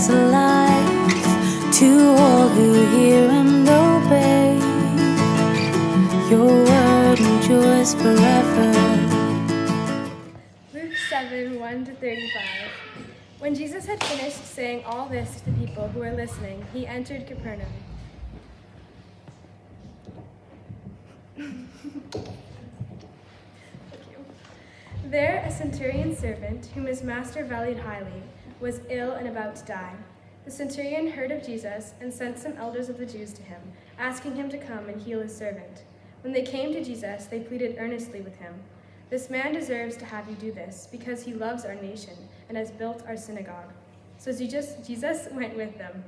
as a life to all who hear and obey. Your word endures forever. Luke 7, 1-35. When Jesus had finished saying all this to the people who were listening, he entered Capernaum. There, a centurion's servant, whom his master valued highly, was ill and about to die. The centurion heard of Jesus and sent some elders of the Jews to him, asking him to come and heal his servant. When they came to Jesus, they pleaded earnestly with him, "This man deserves to have you do this, because he loves our nation and has built our synagogue." So Jesus went with them.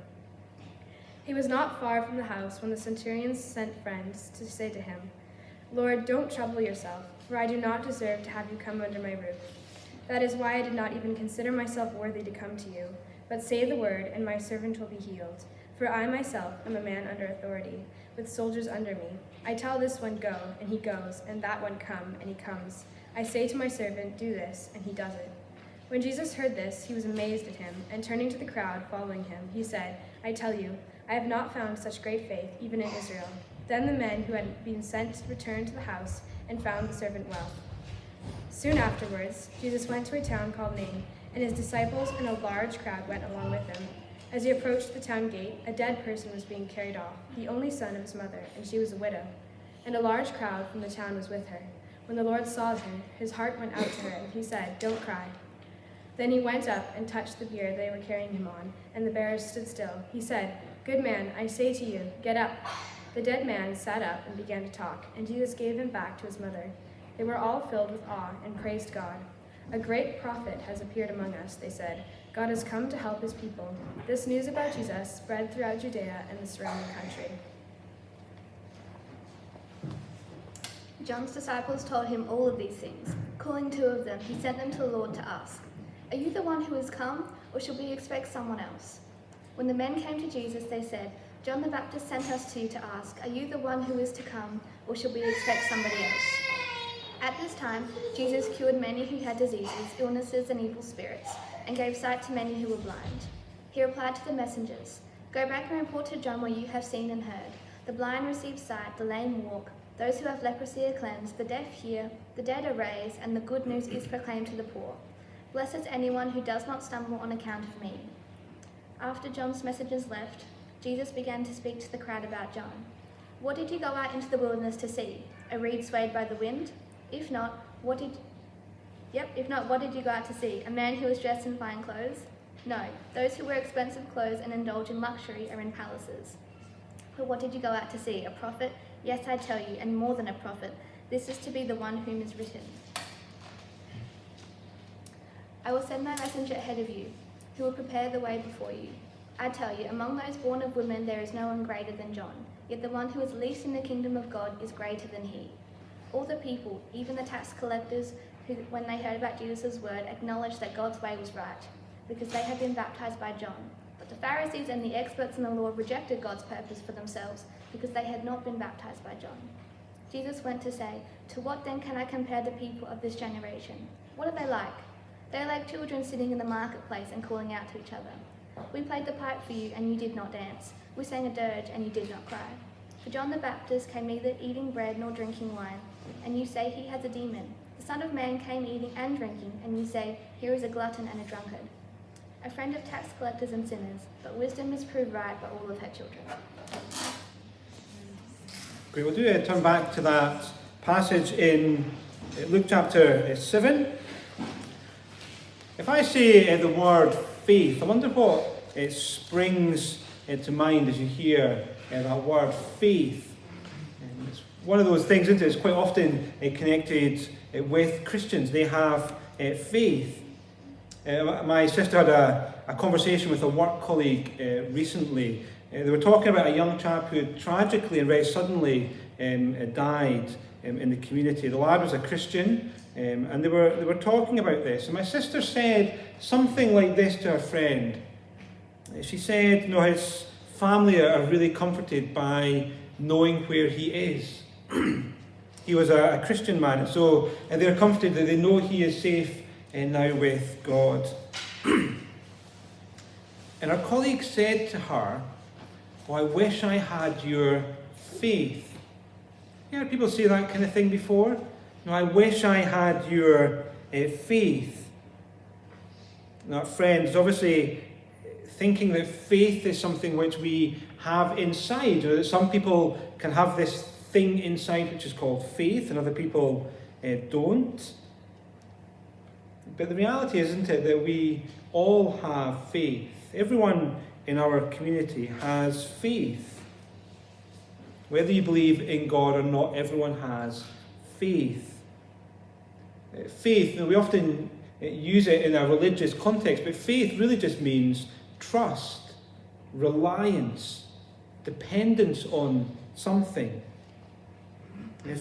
He was not far from the house when the centurion sent friends to say to him, "Lord, don't trouble yourself, for I do not deserve to have you come under my roof. That is why I did not even consider myself worthy to come to you. But say the word, and my servant will be healed. For I myself am a man under authority, with soldiers under me. I tell this one, go, and he goes, and that one, come, and he comes. I say to my servant, do this, and he does it." When Jesus heard this, he was amazed at him, and turning to the crowd following him, he said, "I tell you, I have not found such great faith, even in Israel." Then the men who had been sent returned to the house and found the servant well. Soon afterwards, Jesus went to a town called Nain, and his disciples and a large crowd went along with him. As he approached the town gate, a dead person was being carried off, the only son of his mother, and she was a widow. And a large crowd from the town was with her. When the Lord saw her, his heart went out to her, and he said, "Don't cry." Then he went up and touched the bier they were carrying him on, and the bearers stood still. He said, "Good man, I say to you, get up." The dead man sat up and began to talk, and Jesus gave him back to his mother. They were all filled with awe and praised God. "A great prophet has appeared among us," they said. "God has come to help his people." This news about Jesus spread throughout Judea and the surrounding country. John's disciples told him all of these things. Calling 2 of them, he sent them to the Lord to ask, "Are you the one who has come, or should we expect someone else?" When the men came to Jesus, they said, "John the Baptist sent us to you to ask, are you the one who is to come, or should we expect somebody else?" At this time, Jesus cured many who had diseases, illnesses, and evil spirits, and gave sight to many who were blind. He replied to the messengers, "Go back and report to John what you have seen and heard. The blind receive sight, the lame walk, those who have leprosy are cleansed, the deaf hear, the dead are raised, and the good news is proclaimed to the poor. Blessed is anyone who does not stumble on account of me." After John's messengers left, Jesus began to speak to the crowd about John. "What did you go out into the wilderness to see? A reed swayed by the wind? If not, what did you go out to see? A man who was dressed in fine clothes? No, those who wear expensive clothes and indulge in luxury are in palaces. But what did you go out to see? A prophet? Yes, I tell you, and more than a prophet. This is to be the one whom is written. I will send my messenger ahead of you, who will prepare the way before you. I tell you, among those born of women there is no one greater than John, yet the one who is least in the kingdom of God is greater than he." All the people, even the tax collectors, who, when they heard about Jesus' word, acknowledged that God's way was right, because they had been baptized by John. But the Pharisees and the experts in the law rejected God's purpose for themselves, because they had not been baptized by John. Jesus went to say, "To what then can I compare the people of this generation? What are they like? They are like children sitting in the marketplace and calling out to each other. We played the pipe for you, and you did not dance. We sang a dirge, and you did not cry. For John the Baptist came neither eating bread nor drinking wine, and you say he has a demon. The Son of Man came eating and drinking, and you say, here is a glutton and a drunkard, a friend of tax collectors and sinners, but wisdom is proved right by all of her children." Great, we'll do turn back to that passage in Luke chapter 7. If I say the word faith, I wonder what it springs to mind as you hear that word faith. And it's one of those things, isn't it? It's quite often connected with Christians. They have faith. My sister had a conversation with a work colleague recently. They were talking about a young chap who had tragically and very suddenly died in the community. The lad was a Christian, and they were talking about this. And my sister said something like this to her friend. She said, his family are really comforted by knowing where he is. He was a Christian man, and so they're comforted that they know he is safe now with God. And our colleague said to her, "Oh, I wish I had your faith." You heard people say that kind of thing before? "No, I wish I had your faith." Now, friends, obviously thinking that faith is something which we have inside, or that some people can have this thing inside which is called faith, and other people don't. But the reality, isn't it, that we all have faith. Everyone in our community has faith. Whether you believe in God or not, everyone has faith. Faith, we often use it in a religious context, but faith really just means trust, reliance, dependence on something.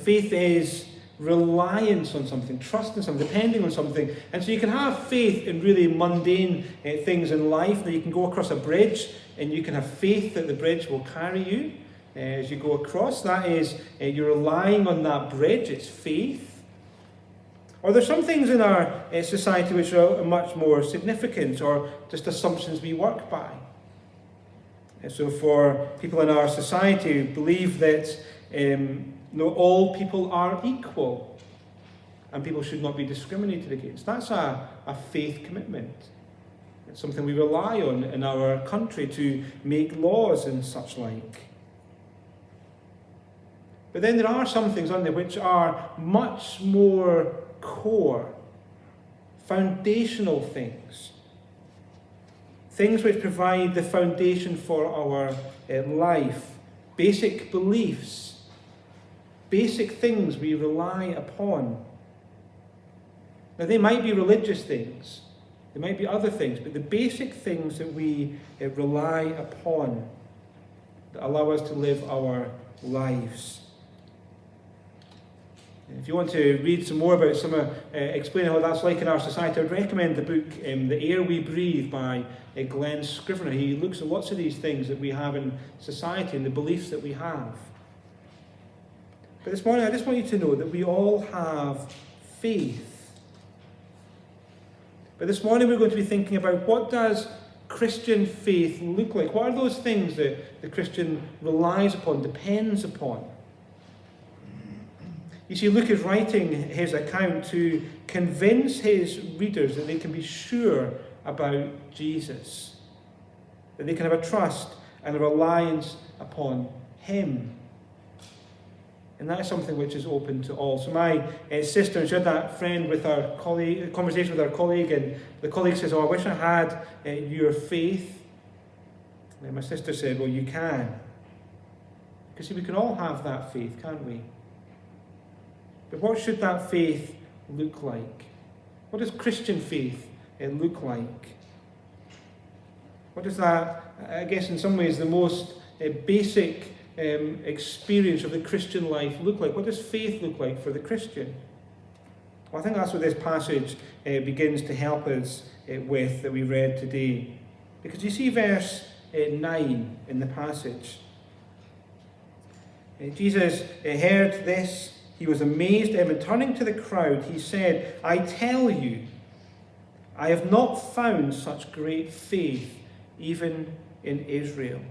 Faith is reliance on something, trust in something, depending on something. And so you can have faith in really mundane things in life. Now you can go across a bridge and you can have faith that the bridge will carry you as you go across. That is, you're relying on that bridge, it's faith. Or there's some things in our society which are much more significant, or just assumptions we work by. So for people in our society who believe that all people are equal and people should not be discriminated against, that's a faith commitment. It's something we rely on in our country to make laws and such like. But then there are some things on there which are much more core, foundational things. Things which provide the foundation for our life, basic beliefs, basic things we rely upon. Now they might be religious things, there might be other things, but the basic things that we rely upon that allow us to live our lives. If you want to read some more about explaining how that's like in our society, I'd recommend the book The Air We Breathe by Glenn Scrivener. He looks at lots of these things that we have in society and the beliefs that we have. But this morning I just want you to know that we all have faith. But this morning we're going to be thinking about, what does Christian faith look like? What are those things that the Christian relies upon, depends upon? You see, Luke is writing his account to convince his readers that they can be sure about Jesus, that they can have a trust and a reliance upon him. And that is something which is open to all. So my sister, she had that friend with our colleague, conversation with our colleague, and the colleague says, "Oh, I wish I had your faith." And my sister said, "Well, you can." Because see, we can all have that faith, can't we? But what should that faith look like? What does Christian faith look like? What does that, I guess in some ways, the most basic experience of the Christian life look like? What does faith look like for the Christian? Well, I think that's what this passage begins to help us with, that we read today. Because you see verse 9 in the passage. Jesus heard this. He was amazed, and turning to the crowd, he said, "I tell you, I have not found such great faith even in Israel."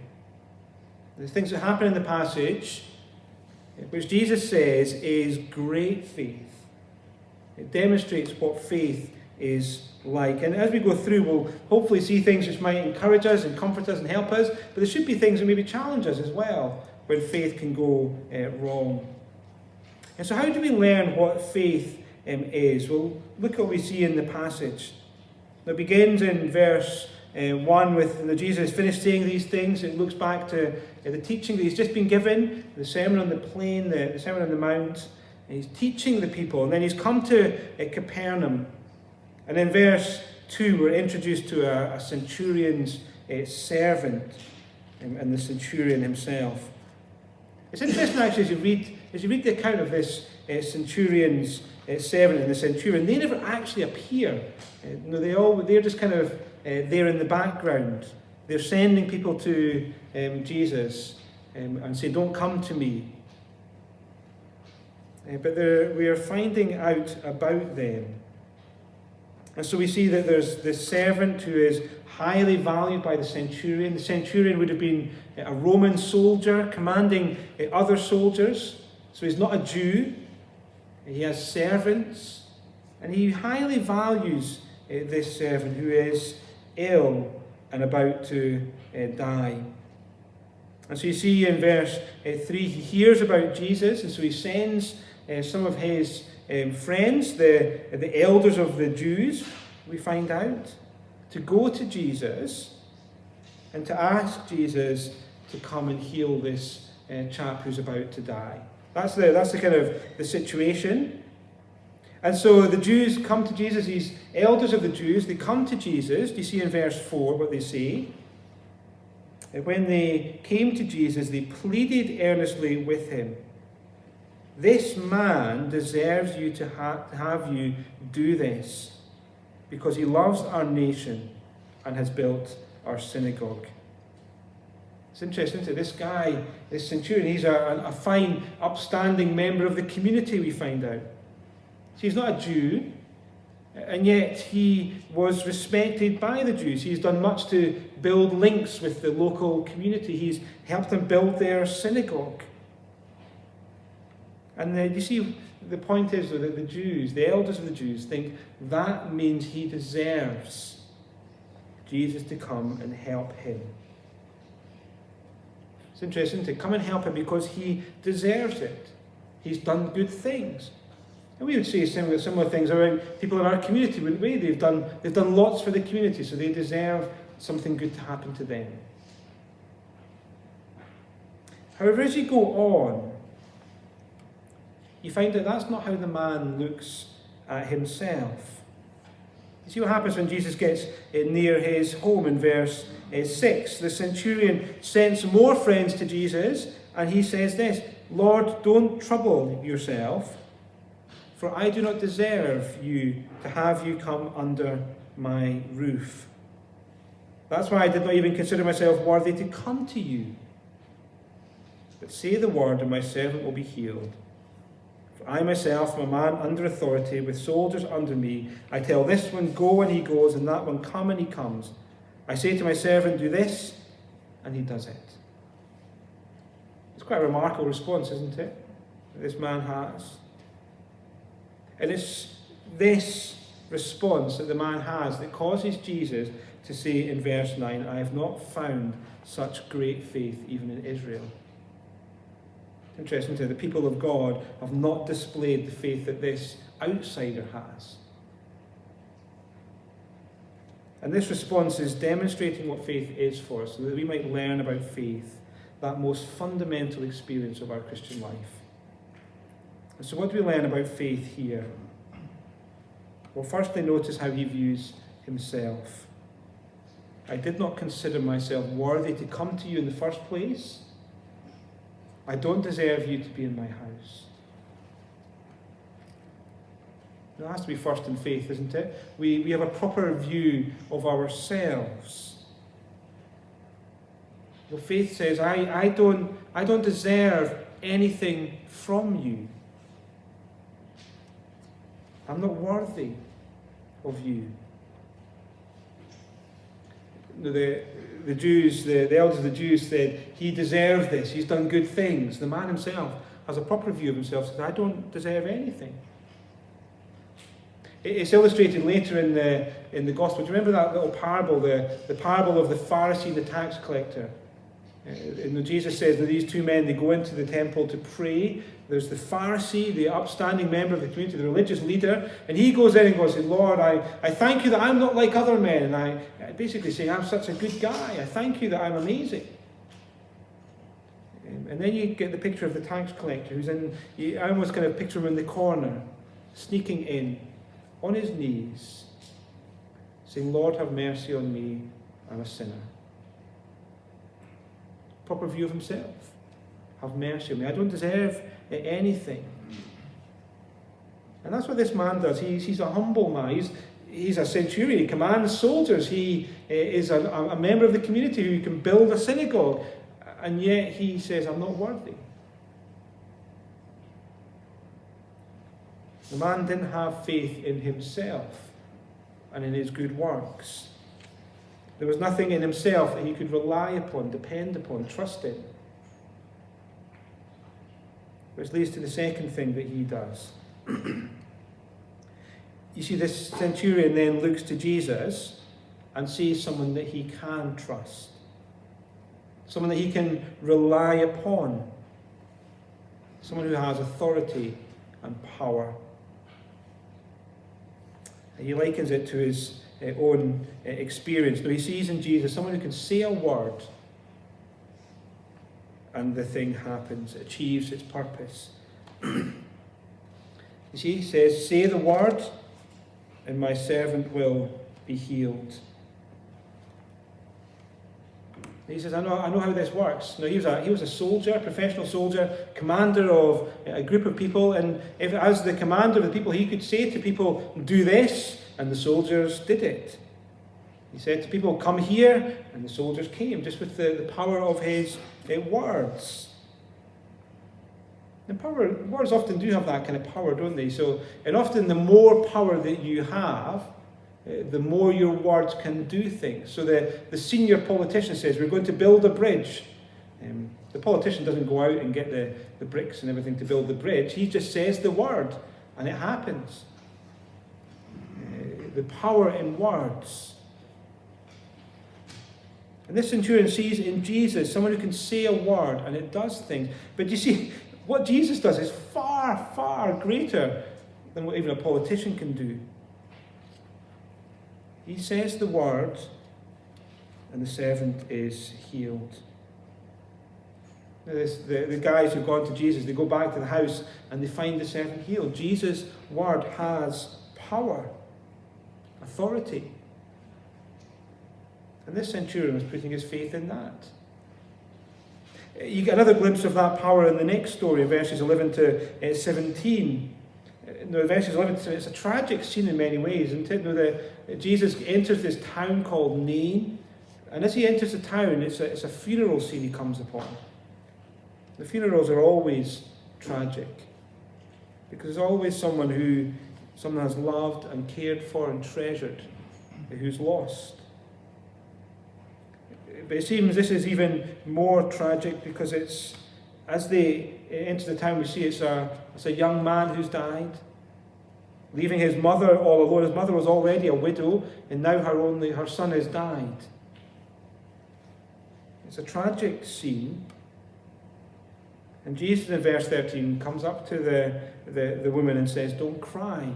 The things that happen in the passage, which Jesus says is great faith. It demonstrates what faith is like. And as we go through, we'll hopefully see things which might encourage us and comfort us and help us, but there should be things that maybe challenge us as well, when faith can go wrong. And so how do we learn what faith is? Well, look at what we see in the passage. It begins in verse 1 with Jesus finished saying these things. It looks back to the teaching that he's just been given, the Sermon on the Plain, the Sermon on the Mount. And he's teaching the people. And then he's come to Capernaum. And in verse 2, we're introduced to a centurion's servant and the centurion himself. It's interesting actually as you read the account of this centurion's servant and the centurion, they never actually appear. They're just kind of there in the background. They're sending people to Jesus and say, "Don't come to me." But we are finding out about them. And so we see that there's this servant who is highly valued by the centurion. The centurion would have been a Roman soldier commanding other soldiers. So he's not a Jew. He has servants. And he highly values this servant who is ill and about to die. And so you see in verse 3, he hears about Jesus, and so he sends some of his friends, the elders of the Jews, we find out, to go to Jesus and to ask Jesus to come and heal this chap who's about to die. That's the kind of the situation. And so the Jews come to Jesus, these elders of the Jews, they come to Jesus. Do you see in verse 4 what they say? When they came to Jesus, they pleaded earnestly with him. This man deserves you to have you do this, because he loves our nation and has built our synagogue. It's interesting, isn't it? This guy, this centurion, he's a fine, upstanding member of the community, we find out. He's not a Jew, and yet he was respected by the Jews. He's done much to build links with the local community. He's helped them build their synagogue. And you see, the point is that the Jews, the elders of the Jews, think that means he deserves Jesus to come and help him. It's interesting to come and help him because he deserves it. He's done good things. And we would say similar things around people in our community, wouldn't we? They've done lots for the community, so they deserve something good to happen to them. However, as you go on, you find that that's not how the man looks at himself. You see what happens when Jesus gets near his home in verse 6. The centurion sends more friends to Jesus, and he says this, "Lord, don't trouble yourself, for I do not deserve you to have you come under my roof. That's why I did not even consider myself worthy to come to you. But say the word, and my servant will be healed. For I myself am a man under authority, with soldiers under me. I tell this one, go, and he goes, and that one, come, and he comes. I say to my servant, do this, and he does it." It's quite a remarkable response, isn't it, that this man has? And it's this response that the man has that causes Jesus to say in verse 9, "I have not found such great faith even in Israel." Interesting, the people of God have not displayed the faith that this outsider has. And this response is demonstrating what faith is for us, so that we might learn about faith, that most fundamental experience of our Christian life. And so what do we learn about faith here? Well, firstly, notice how he views himself. I did not consider myself worthy to come to you in the first place. I don't deserve you to be in my house. It has to be first in faith, isn't it? We have a proper view of ourselves. Well, faith says, I don't deserve anything from you. I'm not worthy of you. The Jews, the elders of the Jews said, he deserved this, he's done good things. The man himself has a proper view of himself, says, I don't deserve anything. It's illustrated later in the Gospel. Do you remember that little parable, the parable of the Pharisee and the tax collector? And Jesus says that these two men, they go into the temple to pray. There's the Pharisee, the upstanding member of the community, the religious leader, and he goes in and goes, Lord, I thank you that I'm not like other men. And I basically say, I'm such a good guy. I thank you that I'm amazing. And then you get the picture of the tax collector who's I almost kind of picture him in the corner, sneaking in, on his knees, saying, Lord, have mercy on me, I'm a sinner. Proper view of himself. Have mercy on me. I don't deserve anything. And that's what this man does. He's a humble man. He's a centurion. He commands soldiers. He is a member of the community who can build a synagogue. And yet he says, I'm not worthy. The man didn't have faith in himself and in his good works. There was nothing in himself that he could rely upon, depend upon, trust in. Which leads to the second thing that he does. You see, this centurion then looks to Jesus and sees someone that he can trust. Someone that he can rely upon. Someone who has authority and power. He likens it to his own experience. Now he sees in Jesus someone who can say a word and the thing happens, achieves its purpose. You see, he says, say the word and my servant will be healed. He says, I know how this works. Now, he was a soldier, a professional soldier, commander of a group of people, and if as the commander of the people, he could say to people, do this, and the soldiers did it. He said to people, come here, and the soldiers came, just with the power of his words. Words often do have that kind of power, don't they? And often the more power that you have, the more your words can do things. So the senior politician says, we're going to build a bridge. The politician doesn't go out and get the bricks and everything to build the bridge. He just says the word, and it happens. The power in words. And this centurion sees in Jesus someone who can say a word, and it does things. But you see, what Jesus does is far, far greater than what even a politician can do. He says the word, and the servant is healed. Now the guys who've gone to Jesus, they go back to the house and they find the servant healed. Jesus' word has power, authority. And this centurion was putting his faith in that. You get another glimpse of that power in the next story, verses 11 to 17. No, verses 11 to it's a tragic scene in many ways, isn't it? That Jesus enters this town called Nain, and as he enters the town, it's a funeral scene he comes upon. The funerals are always tragic, because there's always someone has loved and cared for and treasured, who's lost. But it seems this is even more tragic because it's, as they enter the town, we see it's a young man who's died, leaving his mother all alone. His mother was already a widow, and now her son has died. It's a tragic scene. And Jesus in verse 13 comes up to the woman and says, don't cry.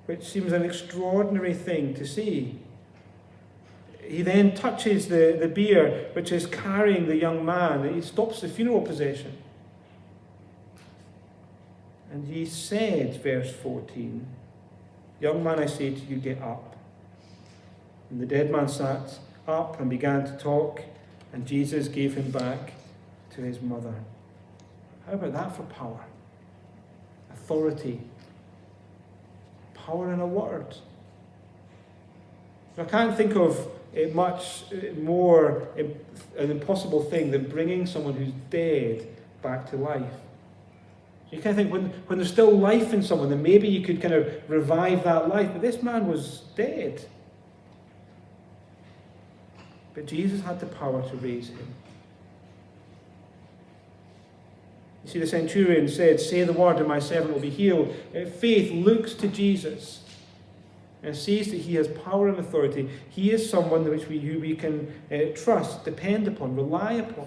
Which seems an extraordinary thing to say. He then touches the bier which is carrying the young man. He stops the funeral procession. And he said, verse 14, young man, I say to you, get up. And the dead man sat up and began to talk, and Jesus gave him back to his mother. How about that for power? Authority. Power in a word. I can't think of much more an impossible thing than bringing someone who's dead back to life. You kind of think when there's still life in someone, then maybe you could kind of revive that life. But this man was dead. But Jesus had the power to raise him. You see, the centurion said, say the word and my servant will be healed. Faith looks to Jesus and sees that he has power and authority. He is someone who we can trust, depend upon, rely upon.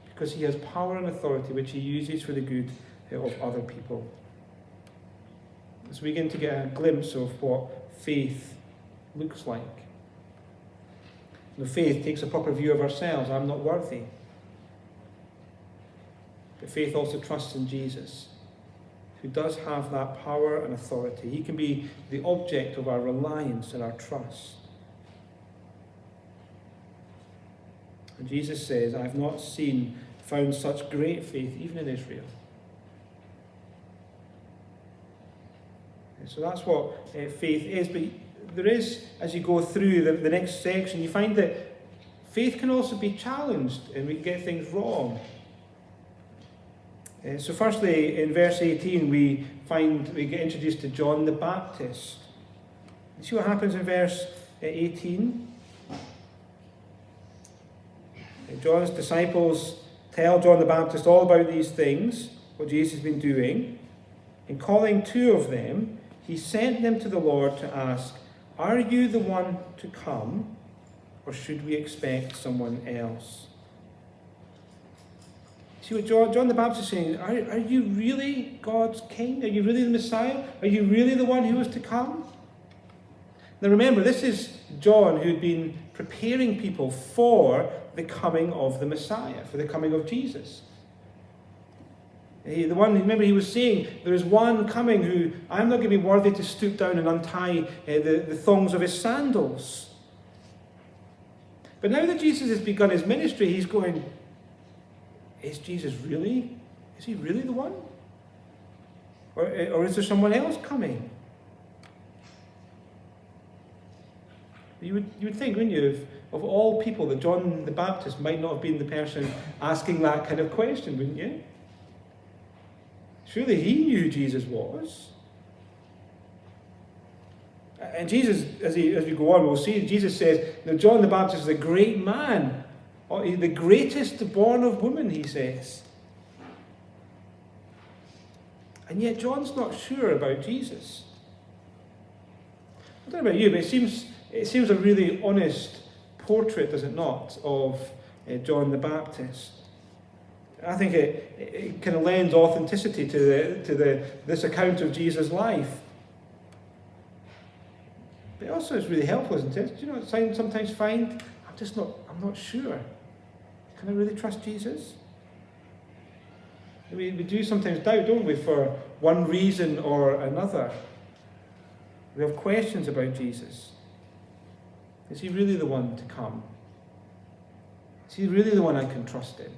Because he has power and authority which he uses for the good of other people. So we begin to get a glimpse of what faith looks like. Faith takes a proper view of ourselves. I'm not worthy. But faith also trusts in Jesus, who does have that power and authority. He can be the object of our reliance and our trust. And Jesus says, I have not found such great faith even in Israel. And so that's what faith is. But there is, as you go through the next section, you find that faith can also be challenged and we can get things wrong. So firstly, in verse 18, we get introduced to John the Baptist. You see what happens in verse 18? John's disciples tell John the Baptist all about these things, what Jesus has been doing. And calling two of them, he sent them to the Lord to ask, "Are you the one to come, or should we expect someone else?" See what John the Baptist is saying? Are you really God's king? Are you really the Messiah? Are you really the one who is to come? Now remember, this is John who'd been preparing people for the coming of the Messiah, for the coming of Jesus. Remember, he was saying, there is one coming who I'm not going to be worthy to stoop down and untie the thongs of his sandals. But now that Jesus has begun his ministry, he's going, is Jesus really? Is he really the one? Or is there someone else coming? You would think, wouldn't you, of all people, that John the Baptist might not have been the person asking that kind of question, wouldn't you? Surely he knew who Jesus was. And Jesus, as we go on, we'll see, Jesus says, now John the Baptist is a great man, the greatest born of woman, he says. And yet John's not sure about Jesus. I don't know about you, but it seems a really honest portrait, does it not, of John the Baptist. I think it kind of lends authenticity to this account of Jesus' life. But also it's really helpful, isn't it? Do you know what I sometimes find? I'm not sure. Can I really trust Jesus? We do sometimes doubt, don't we, for one reason or another. We have questions about Jesus. Is he really the one to come? Is he really the one I can trust in?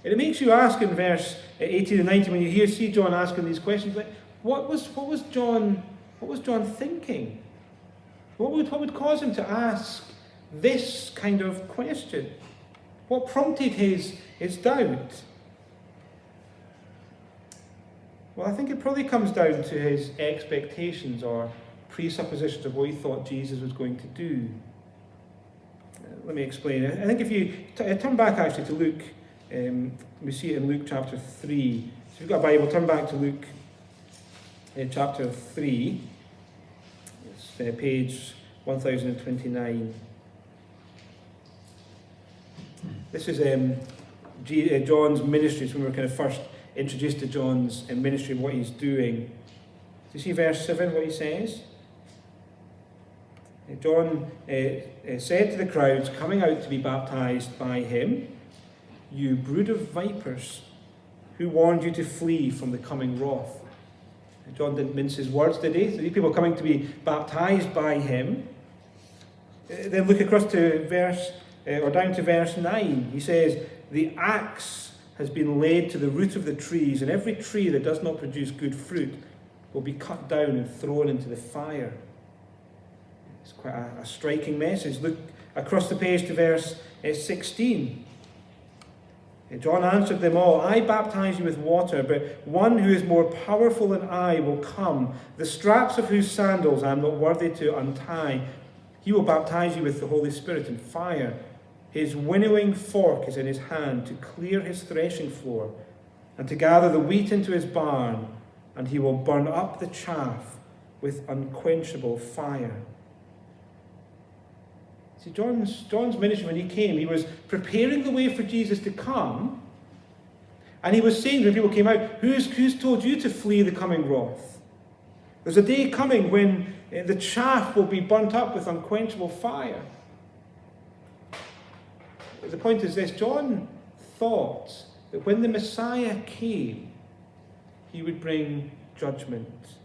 And it makes you ask in verse 18 and 19 when you see John asking these questions, like, what was John thinking? What would cause him to ask this kind of question? What prompted his doubt? Well, I think it probably comes down to his expectations or presuppositions of what he thought Jesus was going to do. Let me explain. I think if you turn back actually to Luke, we see it in Luke chapter 3. So if you've got a Bible, turn back to Luke chapter 3. It's page 1029. This is John's ministry. It's when we were kind of first introduced to John's ministry and what he's doing. Do you see verse 7, what he says? John said to the crowds coming out to be baptized by him, "You brood of vipers, who warned you to flee from the coming wrath?" John didn't mince his words, did he? So these people coming to be baptized by him. Then look across to down to verse 9. He says, "The axe has been laid to the root of the trees, and every tree that does not produce good fruit will be cut down and thrown into the fire." It's quite a striking message. Look across the page to verse 16. John answered them all, "I baptize you with water, but one who is more powerful than I will come, the straps of whose sandals I am not worthy to untie. He will baptize you with the Holy Spirit and fire. His winnowing fork is in his hand to clear his threshing floor and to gather the wheat into his barn, and he will burn up the chaff with unquenchable fire." See, John's ministry, when he came, he was preparing the way for Jesus to come, and he was saying when people came out, who's told you to flee the coming wrath? There's a day coming when the chaff will be burnt up with unquenchable fire. The point is this: John thought that when the Messiah came, he would bring judgment.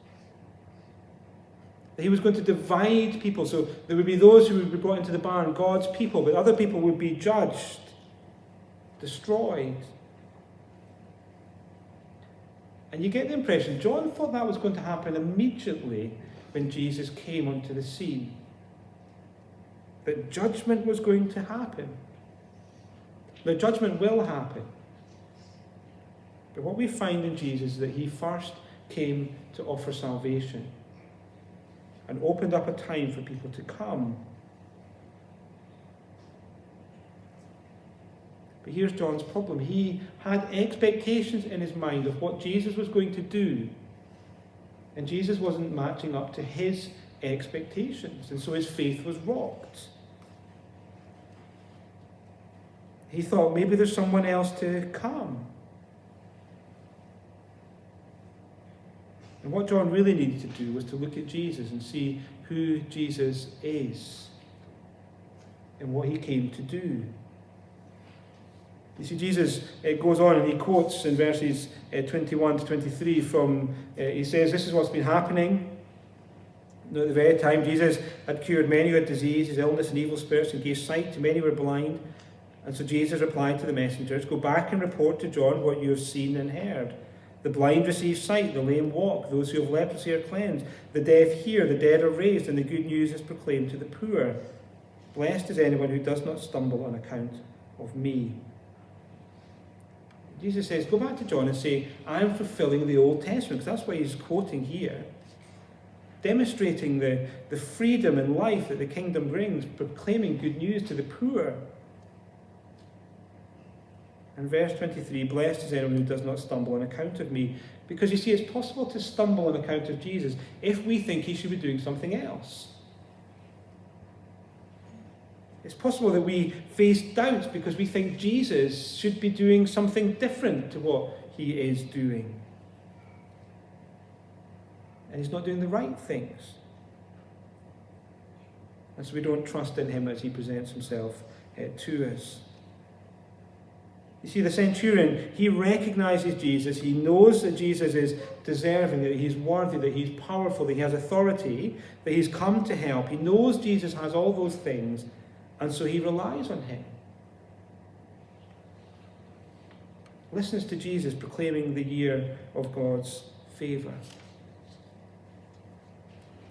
That he was going to divide people, so there would be those who would be brought into the barn, God's people, but other people would be judged, destroyed. And you get the impression John thought that was going to happen immediately when Jesus came onto the scene. That judgment was going to happen. The judgment will happen. But what we find in Jesus is that he first came to offer salvation and opened up a time for people to come. But here's John's problem. He had expectations in his mind of what Jesus was going to do, and Jesus wasn't matching up to his expectations, and so his faith was rocked. He thought maybe there's someone else to come. And what John really needed to do was to look at Jesus and see who Jesus is and what he came to do. You see, Jesus goes on and he quotes in verses 21 to 23 from, he says, this is what's been happening. At the very time Jesus had cured many who had diseases, illness and evil spirits, and gave sight to many who were blind. And so Jesus replied to the messengers, go back and report to John what you have seen and heard. The blind receive sight, the lame walk, those who have leprosy are cleansed, the deaf hear, the dead are raised, and the good news is proclaimed to the poor. Blessed is anyone who does not stumble on account of me. Jesus says, go back to John and say, I am fulfilling the Old Testament, because that's what he's quoting here. Demonstrating the freedom and life that the kingdom brings, proclaiming good news to the poor. And verse 23, blessed is anyone who does not stumble on account of me. Because you see, it's possible to stumble on account of Jesus if we think he should be doing something else. It's possible that we face doubts because we think Jesus should be doing something different to what he is doing. And he's not doing the right things. And so we don't trust in him as he presents himself to us. You see, the centurion, he recognizes Jesus. He knows that Jesus is deserving, that he's worthy, that he's powerful, that he has authority, that he's come to help. He knows Jesus has all those things, and so he relies on him. Listens to Jesus proclaiming the year of God's favor.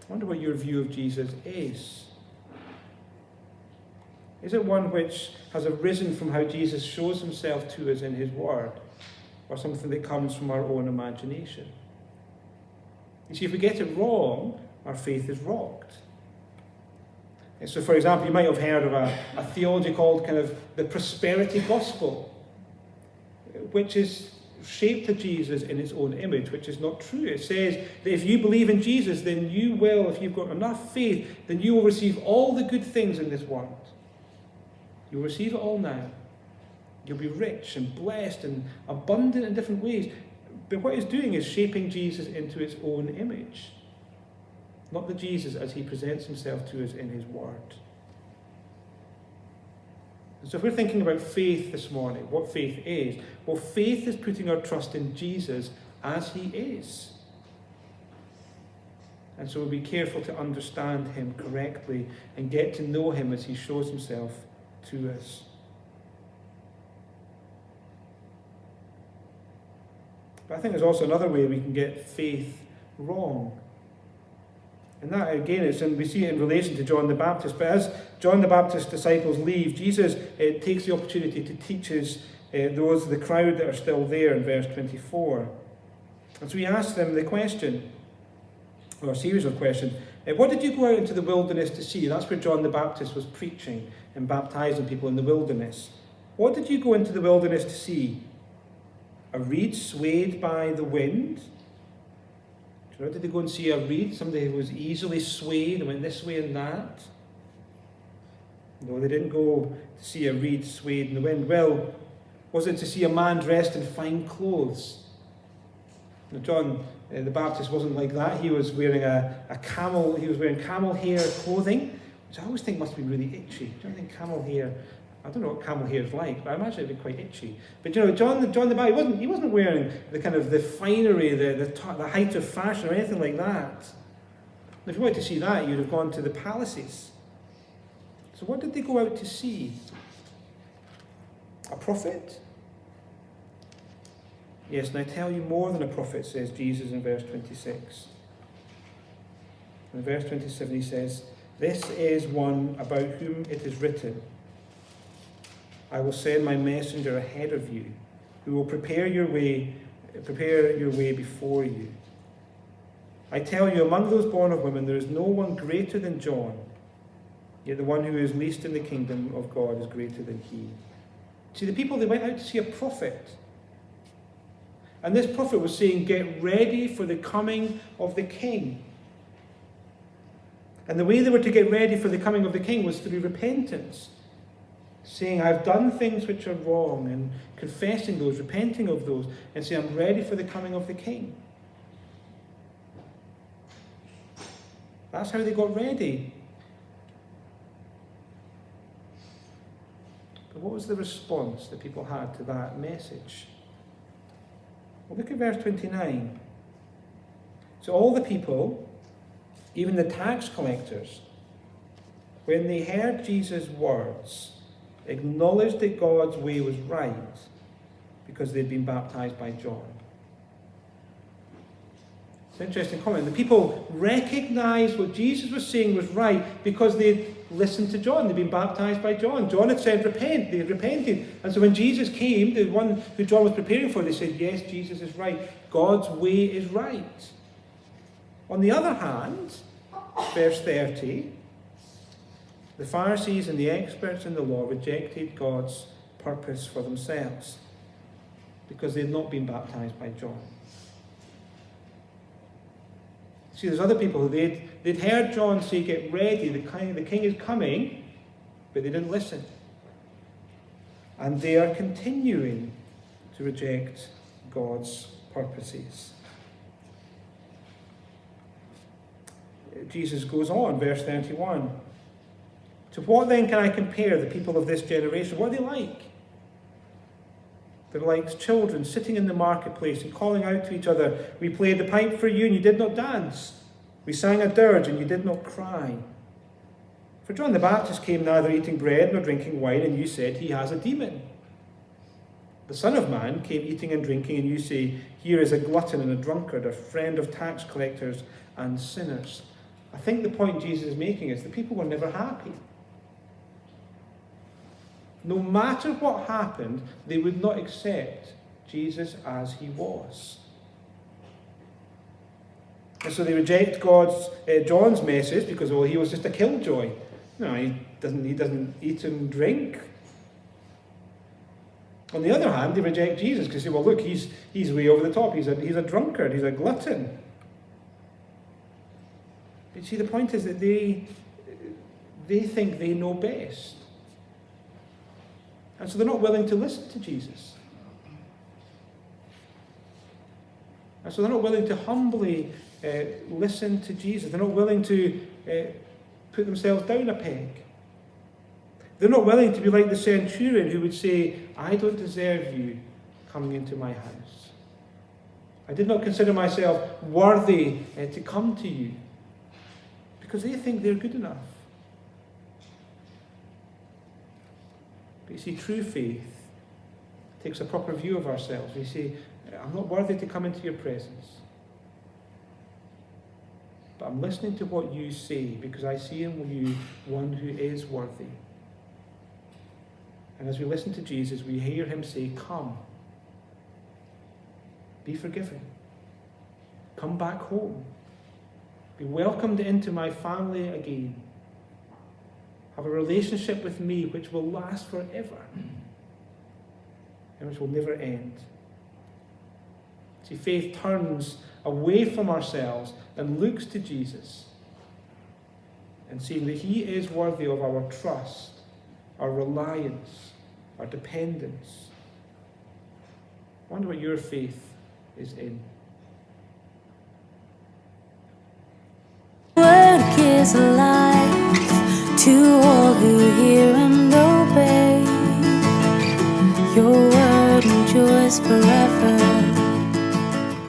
I wonder what your view of Jesus is. Is it one which has arisen from how Jesus shows himself to us in his word, or something that comes from our own imagination? You see, if we get it wrong, our faith is rocked. And so, for example, you might have heard of a theology called kind of the prosperity gospel, which is shaped to Jesus in its own image, which is not true. It says that if you believe in Jesus, then you will, if you've got enough faith, then you will receive all the good things in this world. You'll receive it all now. You'll be rich and blessed and abundant in different ways. But what it's doing is shaping Jesus into its own image. Not the Jesus as he presents himself to us in his word. And so if we're thinking about faith this morning, what faith is, well, faith is putting our trust in Jesus as he is. And so we'll be careful to understand him correctly and get to know him as he shows himself to us. But I think there's also another way we can get faith wrong. And that, again, we see it in relation to John the Baptist. But as John the Baptist's disciples leave, Jesus takes the opportunity to teach the crowd that are still there in verse 24. And so he asks them the question, or a series of questions. What did you go out into the wilderness to see? That's where John the Baptist was preaching and baptizing people in the wilderness. What did you go into the wilderness to see? A reed swayed by the wind? Do you know, did they go and see a reed? Somebody who was easily swayed and went this way and that? No, they didn't go to see a reed swayed in the wind. Well, was it to see a man dressed in fine clothes? Now, John the Baptist wasn't like that. He was wearing he was wearing camel hair clothing, which I always think must be really itchy. Do you think camel hair? I don't know what camel hair is like, but I imagine it'd be quite itchy. But you know, John the Baptist, he wasn't wearing the kind of the finery, the height of fashion or anything like that. And if you wanted to see that, you'd have gone to the palaces. So what did they go out to see? A prophet? Yes, and I tell you more than a prophet, says Jesus in verse 26. In verse 27 he says, this is one about whom it is written, I will send my messenger ahead of you, who will prepare your way before you. I tell you, among those born of women, there is no one greater than John, yet the one who is least in the kingdom of God is greater than he. See, the people, they went out to see a prophet. And this prophet was saying, get ready for the coming of the king. And the way they were to get ready for the coming of the king was through repentance. Saying, I've done things which are wrong, and confessing those, repenting of those, and saying, I'm ready for the coming of the king. That's how they got ready. But what was the response that people had to that message? Well, look at verse 29. So all the people, even the tax collectors, when they heard Jesus' words, acknowledged that God's way was right because they'd been baptized by John. It's an interesting comment. The people recognized what Jesus was saying was right because they'd listened to John. They'd been baptized by John. John had said, repent. They had repented. And so when Jesus came, the one who John was preparing for, they said, yes, Jesus is right. God's way is right. On the other hand, verse 30, the Pharisees and the experts in the law rejected God's purpose for themselves because they had not been baptized by John. See, there's other people who they'd heard John say, get ready, the king is coming, but they didn't listen. And they are continuing to reject God's purposes. Jesus goes on, verse 31. To what then can I compare the people of this generation? What are they like? They're like children sitting in the marketplace and calling out to each other, we played the pipe for you and you did not dance. We sang a dirge and you did not cry. For John the Baptist came neither eating bread nor drinking wine, and you said he has a demon. The Son of Man came eating and drinking, and you say, here is a glutton and a drunkard, a friend of tax collectors and sinners. I think the point Jesus is making is that people were never happy. No matter what happened, they would not accept Jesus as he was. And so they reject John's message because, well, he was just a killjoy. No, he doesn't eat and drink. On the other hand, they reject Jesus because they say, well, look, he's way over the top. He's a drunkard. He's a glutton. But see, the point is that they think they know best. And so they're not willing to listen to Jesus. And so they're not willing to humbly listen to Jesus. They're not willing to put themselves down a peg. They're not willing to be like the centurion who would say, I don't deserve you coming into my house. I did not consider myself worthy to come to you. Because they think they're good enough. But you see, true faith takes a proper view of ourselves. We say, I'm not worthy to come into your presence. But I'm listening to what you say because I see in you one who is worthy. And as we listen to Jesus, we hear him say, come. Be forgiven. Come back home. Be welcomed into my family again. Have a relationship with me which will last forever and which will never end. See, faith turns away from ourselves and looks to Jesus and seeing that he is worthy of our trust, our reliance, our dependence. I wonder what your faith is in. Word gives life to all who hear and obey. Your word endures forever.